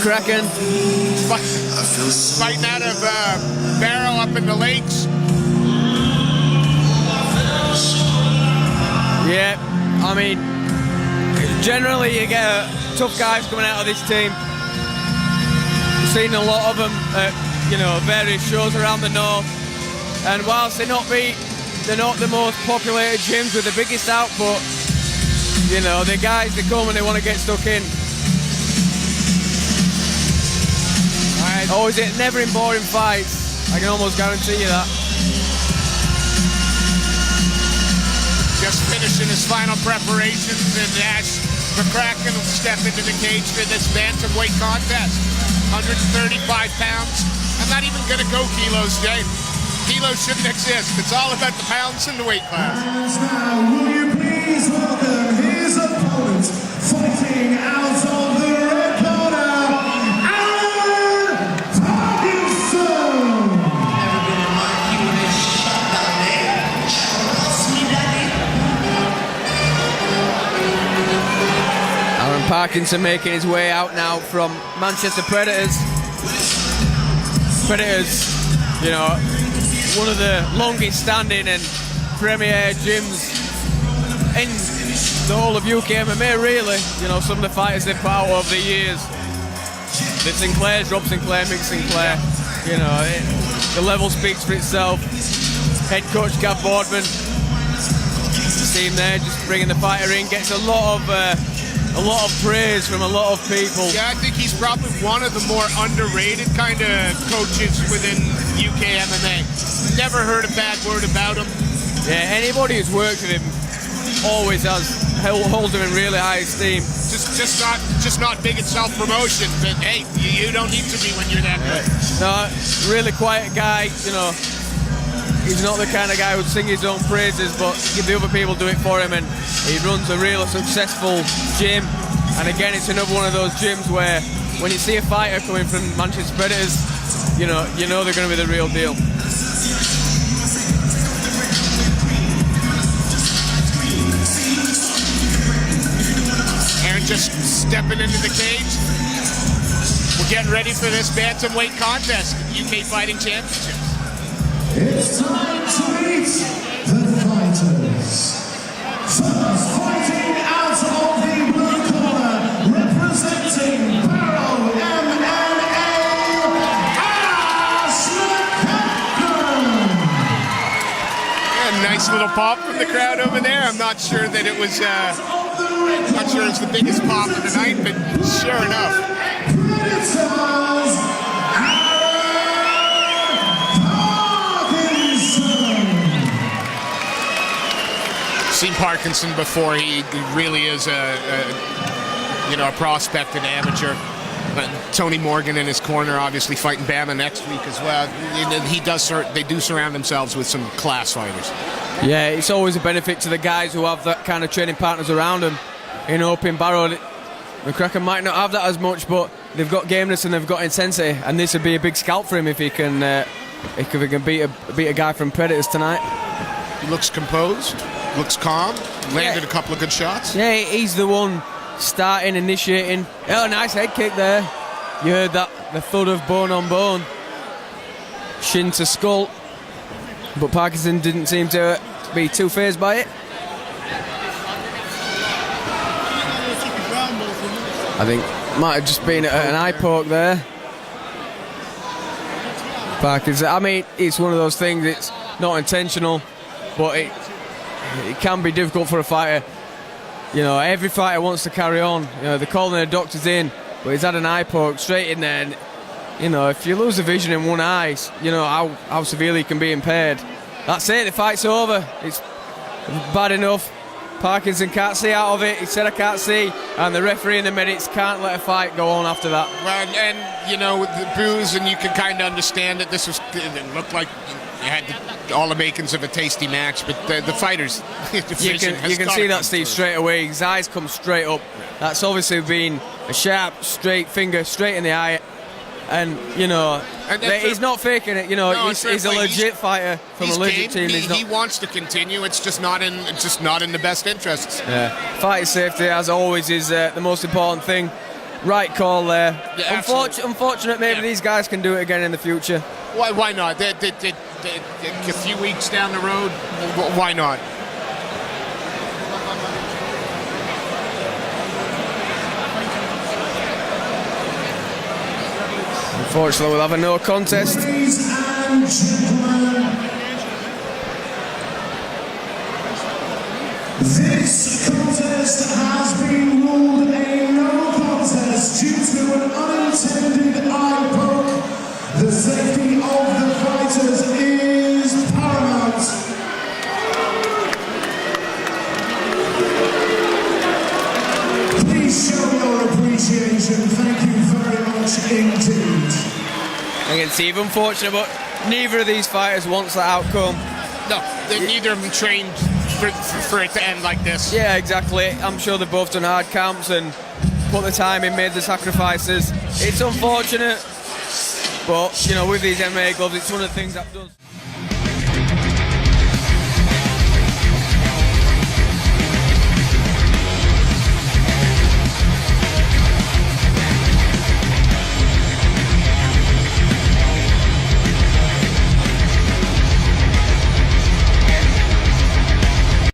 McCracken. Fighting out of Barrow up in the lakes. Yeah, I mean, generally you get tough guys coming out of this team. We've seen a lot of them at, various shows around the north. And whilst they're not the most populated gyms with the biggest output, the guys that come and they want to get stuck in. Always never in boring fights. I can almost guarantee you that. Just finishing his final preparations, and Ash McCracken will step into the cage for this bantamweight contest. 135 pounds. I'm not even going to go kilos, Jay. Kilos shouldn't exist. It's all about the pounds in the weight class. And now, will you please welcome his opponent, fighting out of the red corner, Arran Parkinson. Arran Parkinson making his way out now from Manchester Predators. One of the longest standing and premier gyms in the whole of UK MMA, really. Some of the fighters they've put out over the years. The Sinclairs, Rob Sinclair, Mick Sinclair. The level speaks for itself. Head coach Gav Boardman. The team there just bringing the fighter in, gets a lot of praise from a lot of people. Yeah, I think he's probably one of the more underrated kind of coaches within UK MMA. Never heard a bad word about him. Yeah, anybody who's worked with him always holds him in really high esteem. Just not big at self-promotion, but hey, you don't need to be when you're that good. No, really quiet guy, He's not the kind of guy who'd sing his own praises, but give the other people do it for him, and he runs a real successful gym. And again, it's another one of those gyms where when you see a fighter coming from Manchester Predators, you know they're going to be the real deal. Arran just stepping into the cage. We're getting ready for this bantamweight contest, UK Fighting Championships. It's time to meet the fighters. First, fighting out of the blue corner, representing Barrow MMA, A nice little pop from the crowd over there. I'm not sure that it was. Not sure it's the biggest pop of the night, but sure enough. Seen Parkinson before. He really is a prospect and amateur. But Tony Morgan in his corner, obviously fighting Bama next week as well. They do surround themselves with some class fighters. Yeah, it's always a benefit to the guys who have that kind of training partners around them. Up in Barrow, McCracken might not have that as much, but they've got gameness and they've got intensity, and this would be a big scalp for him if he can beat a guy from Predators tonight. He looks composed. Looks calm, landed a couple of good shots. Yeah, he's the one starting, initiating. Oh, nice head kick there. You heard that, the thud of bone on bone. Shin to skull. But Parkinson didn't seem to be too fazed by it. I think might have just been an eye poke there. Parkinson, I mean, it's one of those things, it's not intentional, but it can be difficult for a fighter. Every fighter wants to carry on. They're calling their doctors in, but he's had an eye poke straight in there. And, if you lose the vision in one eye, how severely you can be impaired. That's it, the fight's over. It's bad enough. Parkinson can't see out of it. He said, I can't see. And the referee in the minutes can't let a fight go on after that. Well, and with the booze, and you can kind of understand it. It looked like you had all the makings of a tasty match, but the fighters, you can see that, Steve, straight away. His eyes come straight up. That's obviously been a sharp, straight finger straight in the eye. And he's not faking it. He's a legit fighter from a legit team. He wants to continue. It's just not in the best interests. Yeah, fighter safety, as always, is the most important thing. right call there. Yeah, absolutely. Unfortunate, maybe these guys can do it again in the future. Why not? A few weeks down the road, why not? Unfortunately, we'll have a no contest. Ladies and gentlemen, this contest has been ruled a no contest due to an unintended eye poke. The safety of the fighters is paramount. Please show your appreciation. Thank you very much indeed. I can see it's unfortunate, but neither of these fighters wants that outcome. No, neither of them trained for it to end like this. Yeah, exactly. I'm sure they've both done hard camps and put the time in, made the sacrifices. It's unfortunate, but you know, with these MMA gloves, it's one of the things that does.